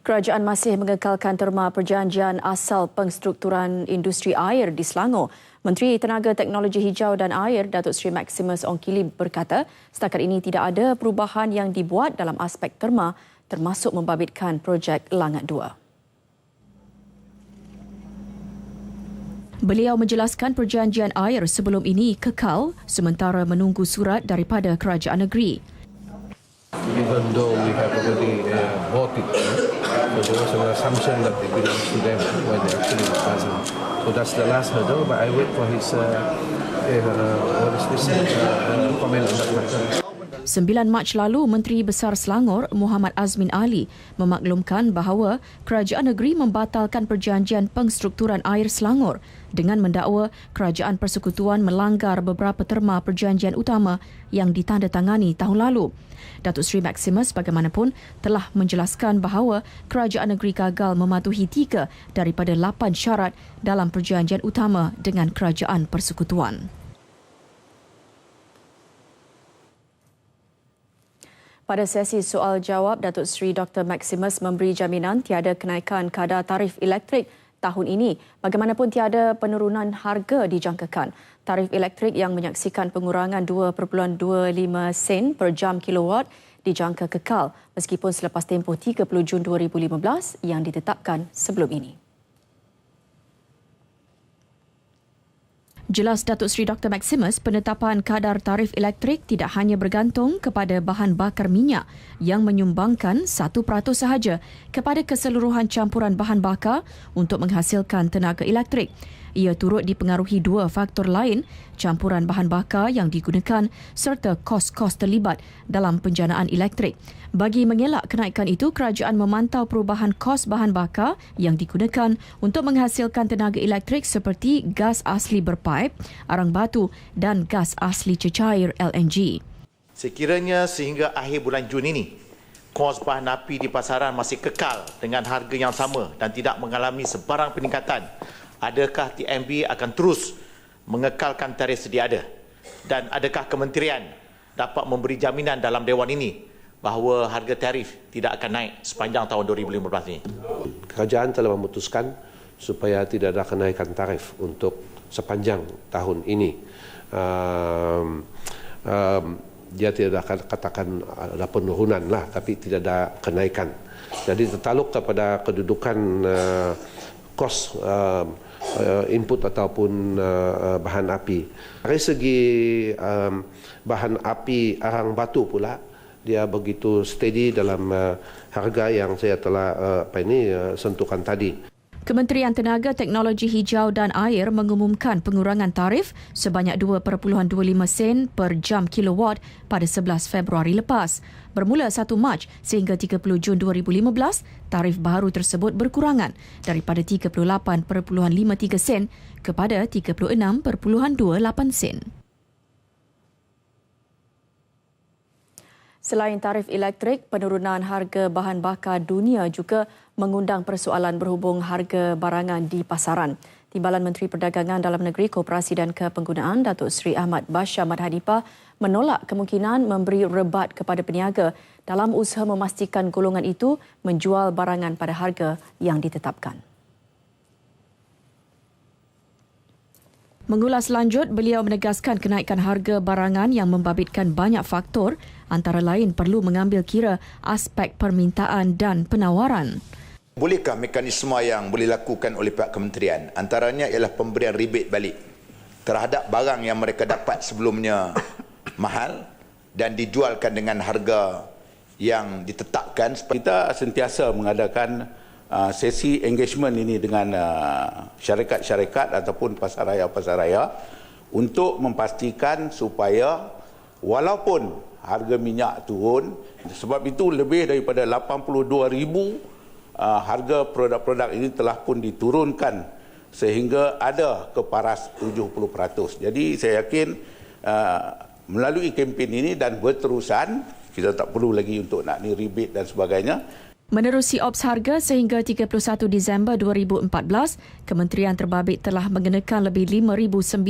Kerajaan masih mengekalkan terma perjanjian asal pengstrukturan industri air di Selangor. Menteri Tenaga Teknologi Hijau dan Air, Datuk Seri Maximus Ongkili berkata, setakat ini tidak ada perubahan yang dibuat dalam aspek terma termasuk membabitkan projek Langat 2. Beliau menjelaskan perjanjian air sebelum ini kekal sementara menunggu surat daripada kerajaan negeri. Even though we have already bought it, so there was an assumption that it belongs to them when they actually doesn't. So that's the last hurdle, but I wait for his comment on that matter. 9 Mac lalu, Menteri Besar Selangor, Muhammad Azmin Ali, memaklumkan bahawa kerajaan negeri membatalkan perjanjian pengstrukturan air Selangor dengan mendakwa kerajaan persekutuan melanggar beberapa terma perjanjian utama yang ditandatangani tahun lalu. Datuk Seri Maximus bagaimanapun telah menjelaskan bahawa kerajaan negeri gagal mematuhi 3 daripada 8 syarat dalam perjanjian utama dengan kerajaan persekutuan. Pada sesi soal-jawab, Datuk Seri Dr. Maximus memberi jaminan tiada kenaikan kadar tarif elektrik tahun ini. Bagaimanapun tiada penurunan harga dijangkakan. Tarif elektrik yang menyaksikan pengurangan 2.25 sen per jam kilowatt dijangka kekal meskipun selepas tempoh 30 Jun 2015 yang ditetapkan sebelum ini. Jelas Datuk Seri Dr. Maximus, penetapan kadar tarif elektrik tidak hanya bergantung kepada bahan bakar minyak yang menyumbangkan 1% sahaja kepada keseluruhan campuran bahan bakar untuk menghasilkan tenaga elektrik. Ia turut dipengaruhi 2 faktor lain, campuran bahan bakar yang digunakan serta kos-kos terlibat dalam penjanaan elektrik. Bagi mengelak kenaikan itu, kerajaan memantau perubahan kos bahan bakar yang digunakan untuk menghasilkan tenaga elektrik seperti gas asli berpaip, arang batu dan gas asli cecair LNG. Sekiranya sehingga akhir bulan Jun ini, kos bahan api di pasaran masih kekal dengan harga yang sama dan tidak mengalami sebarang peningkatan, adakah TNB akan terus mengekalkan tarif sedia ada? Dan adakah kementerian dapat memberi jaminan dalam Dewan ini bahawa harga tarif tidak akan naik sepanjang tahun 2015 ini? Kerajaan telah memutuskan supaya tidak ada kenaikan tarif untuk sepanjang tahun ini. Dia tidak akan katakan ada penurunan lah, tapi tidak ada kenaikan. Jadi tertaluk kepada kedudukan kos input ataupun bahan api. Dari segi bahan api arang batu pula, dia begitu steady dalam harga yang saya telah sentuhkan tadi. Kementerian Tenaga Teknologi Hijau dan Air mengumumkan pengurangan tarif sebanyak 2.25 sen per jam kilowatt pada 11 Februari lepas. Bermula 1 Mac sehingga 30 Jun 2015, tarif baru tersebut berkurangan daripada 38.53 sen kepada 36.28 sen. Selain tarif elektrik, penurunan harga bahan bakar dunia juga mengundang persoalan berhubung harga barangan di pasaran. Timbalan Menteri Perdagangan Dalam Negeri, Koperasi dan Kepenggunaan, Datuk Seri Ahmad Bashar Madhanipah menolak kemungkinan memberi rebat kepada peniaga dalam usaha memastikan golongan itu menjual barangan pada harga yang ditetapkan. Mengulas lanjut, beliau menegaskan kenaikan harga barangan yang membabitkan banyak faktor, antara lain perlu mengambil kira aspek permintaan dan penawaran. Bolehkah mekanisme yang boleh dilakukan oleh pihak kementerian? Antaranya ialah pemberian rebate balik terhadap barang yang mereka dapat sebelumnya mahal dan dijualkan dengan harga yang ditetapkan. Kita sentiasa mengadakan sesi engagement ini dengan syarikat-syarikat ataupun pasaraya untuk memastikan supaya walaupun harga minyak turun, sebab itu lebih daripada 82,000 harga produk-produk ini telah pun diturunkan sehingga ada keparas 70%. Jadi saya yakin melalui kempen ini dan berterusan, kita tak perlu lagi untuk nak ni rebate dan sebagainya. Menerusi ops harga sehingga 31 Disember 2014, Kementerian Terbabit telah mengenakan lebih 5,900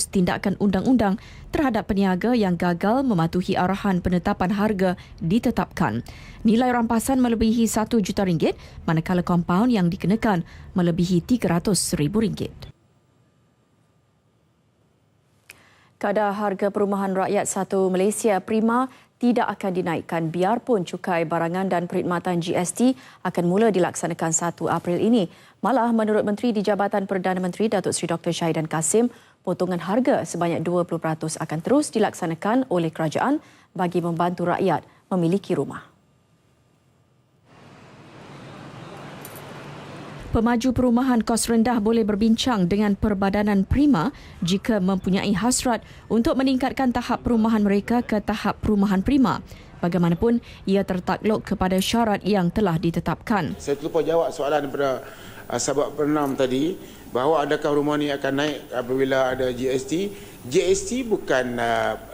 tindakan undang-undang terhadap peniaga yang gagal mematuhi arahan penetapan harga ditetapkan. Nilai rampasan melebihi RM1 juta, manakala kompaun yang dikenakan melebihi RM300,000. Kadar harga perumahan rakyat 1 Malaysia Prima tidak akan dinaikkan biarpun cukai barangan dan perkhidmatan GST akan mula dilaksanakan 1 April ini. Malah menurut Menteri di Jabatan Perdana Menteri Datuk Seri Dr. Syahidan Kassim, potongan harga sebanyak 20% akan terus dilaksanakan oleh kerajaan bagi membantu rakyat memiliki rumah. Pemaju perumahan kos rendah boleh berbincang dengan Perbadanan Prima jika mempunyai hasrat untuk meningkatkan tahap perumahan mereka ke tahap perumahan prima. Bagaimanapun, ia tertakluk kepada syarat yang telah ditetapkan. Saya terlupa jawab soalan daripada sahabat penenam tadi, bahawa adakah rumah ini akan naik apabila ada GST. GST bukan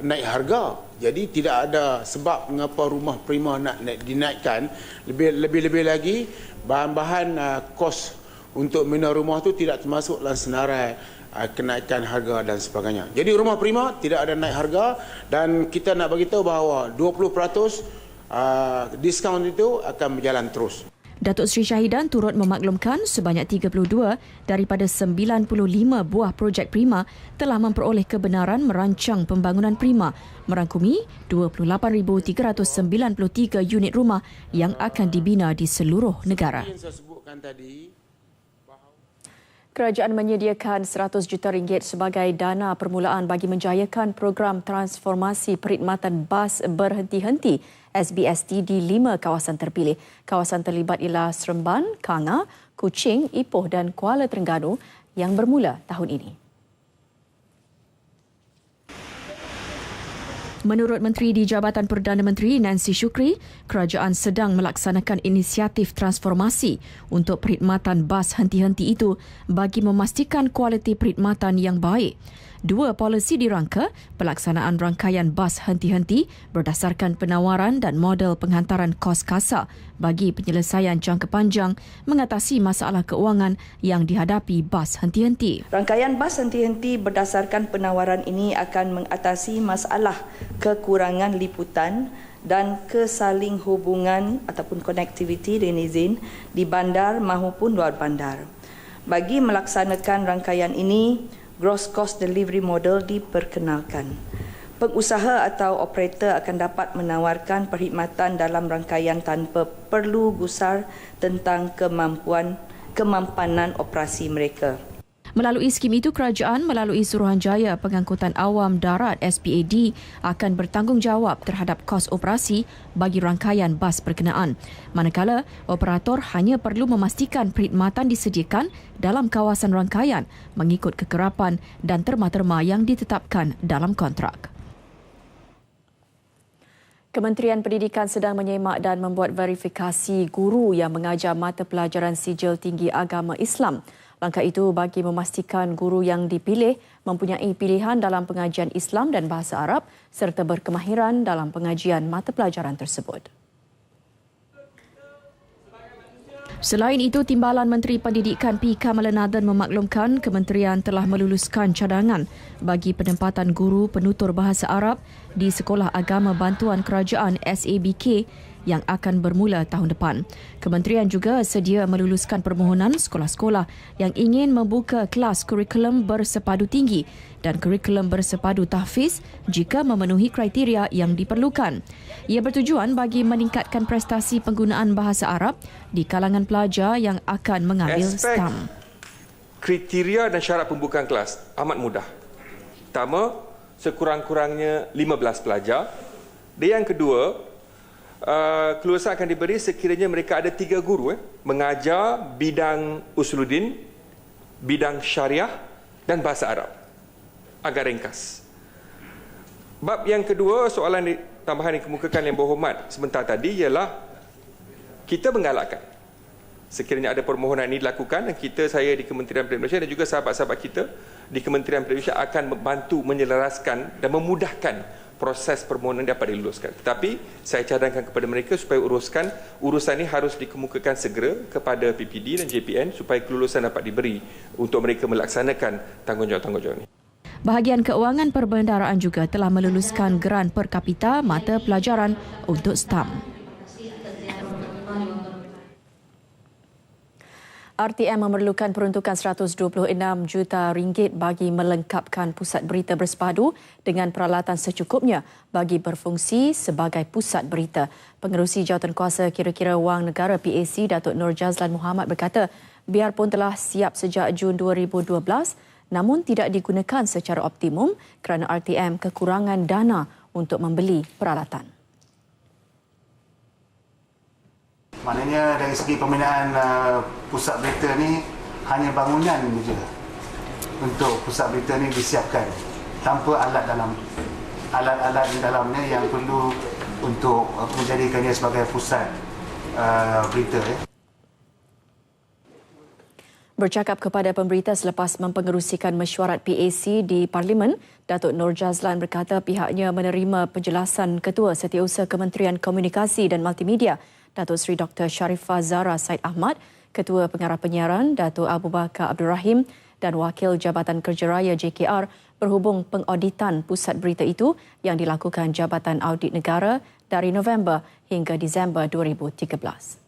naik harga. Jadi tidak ada sebab mengapa rumah prima nak dinaikkan. Lebih-lebih lagi, bahan-bahan kos untuk membina rumah tu tidak termasuk dalam senarai kenaikan harga dan sebagainya. Jadi rumah prima tidak ada naik harga dan kita nak bagi tahu bahawa 20% diskaun itu akan berjalan terus. Datuk Seri Syahidan turut memaklumkan sebanyak 32 daripada 95 buah projek Prima telah memperoleh kebenaran merancang pembangunan Prima, merangkumi 28,393 unit rumah yang akan dibina di seluruh negara. Kerajaan menyediakan RM100 juta sebagai dana permulaan bagi menjayakan program transformasi perkhidmatan bas berhenti-henti SBST di 5 kawasan terpilih. Kawasan terlibat ialah Seremban, Kanga, Kuching, Ipoh dan Kuala Terengganu yang bermula tahun ini. Menurut Menteri di Jabatan Perdana Menteri Nancy Shukri, kerajaan sedang melaksanakan inisiatif transformasi untuk perkhidmatan bas henti-henti itu bagi memastikan kualiti perkhidmatan yang baik. 2 polisi dirangka, pelaksanaan rangkaian bas henti-henti berdasarkan penawaran dan model penghantaran kos kasar bagi penyelesaian jangka panjang mengatasi masalah keuangan yang dihadapi bas henti-henti. Rangkaian bas henti-henti berdasarkan penawaran ini akan mengatasi masalah kekurangan liputan dan kesaling hubungan ataupun konektiviti dengan izin di bandar maupun luar bandar. Bagi melaksanakan rangkaian ini, gross cost delivery model diperkenalkan. Pengusaha atau operator akan dapat menawarkan perkhidmatan dalam rangkaian tanpa perlu gusar tentang kemampanan operasi mereka. Melalui skim itu, kerajaan melalui Suruhanjaya Pengangkutan Awam Darat SPAD akan bertanggungjawab terhadap kos operasi bagi rangkaian bas berkenaan. Manakala, operator hanya perlu memastikan perkhidmatan disediakan dalam kawasan rangkaian mengikut kekerapan dan terma-terma yang ditetapkan dalam kontrak. Kementerian Pendidikan sedang menyemak dan membuat verifikasi guru yang mengajar mata pelajaran Sijil Tinggi Agama Islam. Langkah itu bagi memastikan guru yang dipilih mempunyai pilihan dalam pengajian Islam dan bahasa Arab serta berkemahiran dalam pengajian mata pelajaran tersebut. Selain itu, Timbalan Menteri Pendidikan P. Kamaluddin memaklumkan kementerian telah meluluskan cadangan bagi penempatan guru penutur bahasa Arab di Sekolah Agama Bantuan Kerajaan SABK yang akan bermula tahun depan. Kementerian juga sedia meluluskan permohonan sekolah-sekolah yang ingin membuka kelas kurikulum bersepadu tinggi dan kurikulum bersepadu tahfiz jika memenuhi kriteria yang diperlukan. Ia bertujuan bagi meningkatkan prestasi penggunaan bahasa Arab di kalangan pelajar yang akan mengambil STAM. Kriteria dan syarat pembukaan kelas amat mudah. Pertama, sekurang-kurangnya 15 pelajar. Dan yang kedua, kelulusan akan diberi sekiranya mereka ada 3 guru mengajar bidang usuluddin, bidang syariah dan bahasa Arab. Agak ringkas. Bab yang kedua, soalan tambahan yang dikemukakan yang berhormat sebentar tadi ialah kita menggalakkan sekiranya ada permohonan ini dilakukan, dan saya di Kementerian Pendidikan dan juga sahabat-sahabat kita di Kementerian Pendidikan akan membantu menyelaraskan dan memudahkan proses permohonan dapat diluluskan. Tetapi saya cadangkan kepada mereka supaya urusan ini harus dikemukakan segera kepada PPD dan JPN supaya kelulusan dapat diberi untuk mereka melaksanakan tanggungjawab-tanggungjawab ini. Bahagian Keuangan Perbendaraan juga telah meluluskan geran per kapita mata pelajaran untuk STAM. RTM memerlukan peruntukan RM126 juta bagi melengkapkan pusat berita bersepadu dengan peralatan secukupnya bagi berfungsi sebagai pusat berita. Pengerusi Jawatankuasa Kira-kira Wang Negara PAC Datuk Nur Jazlan Muhammad berkata, biarpun telah siap sejak Jun 2012, namun tidak digunakan secara optimum kerana RTM kekurangan dana untuk membeli peralatan. Maknanya dari segi pembinaan pusat berita ni hanya bangunan saja untuk pusat berita ni disiapkan tanpa alat-alat di dalamnya yang perlu untuk menjadikannya sebagai pusat berita. Bercakap kepada pemberita selepas mempengerusikan mesyuarat PAC di Parlimen, Datuk Nur Jazlan berkata pihaknya menerima penjelasan Ketua Setiausaha Kementerian Komunikasi dan Multimedia Datuk Seri Dr. Sharifah Zahra Said Ahmad, Ketua Pengarah Penyiaran Datuk Abu Bakar Abdul Rahim dan Wakil Jabatan Kerja Raya JKR berhubung pengauditan pusat berita itu yang dilakukan Jabatan Audit Negara dari November hingga Disember 2013.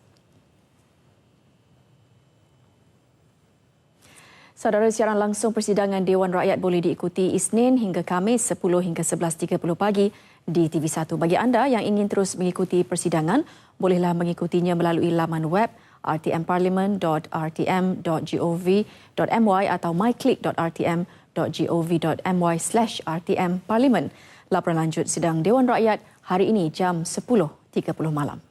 Saudara, siaran langsung persidangan Dewan Rakyat boleh diikuti Isnin hingga Khamis 10 hingga 11.30 pagi di TV1. Bagi anda yang ingin terus mengikuti persidangan, bolehlah mengikutinya melalui laman web rtmparliament.rtm.gov.my atau myclick.rtm.gov.my/rtmparliament. Laporan lanjut sidang Dewan Rakyat hari ini jam 10.30 malam.